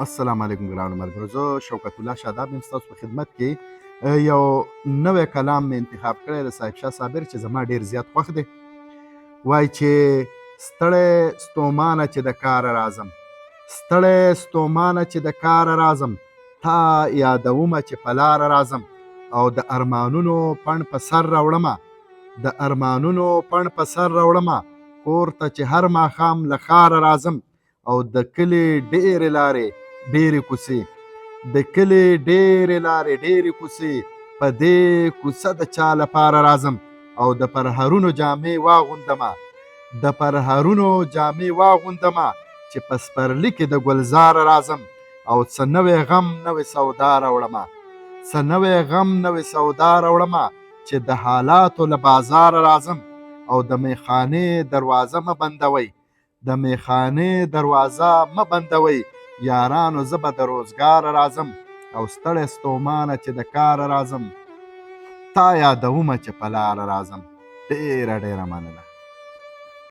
السلام علیکم ګرانو ملګرو، زه شوکت الله شاداب یم ستاسو په خدمت کې. یو نوی کلام مې انتخاب کړی د صاحب شاه صابر چې زما ډېر زیات خوښ دی. وایي چې ستړی ستومانه چې د کاره راځم، ستړی ستومانه چې د کاره راځم، تا یادومه چې په لاره راځم، او د ارمانونو پڼ په سر راوړمه، د ارمانونو پڼ په سر راوړمه، کور ته چې هر ماښام له ښاره راځم، او د کلي ډېرې لارې ډېرې کوڅې، د کلي ډېرې لارې ډېرې کوڅې، په دې کوڅه د چا لپاره راځم، او د پرهرونو جامې واغوندمه، د پرهرونو جامې واغوندمه، چې په سپرلي کې د ګلزاره راځم، او څه نوی غم نوې سودا راوړمه، څه نوی غم نوې سودا راوړمه، چې د حالاتو له بازاره راځم، او د میخانې دروازه مه بندوئ، د میخانې دروازه مه بندوئ، یارانو زه به د روزګاره راځم، او ستړی ستومانه چې د کاره راځم، تا یادومه چې په لاره راځم. ډېره ډېره مننه.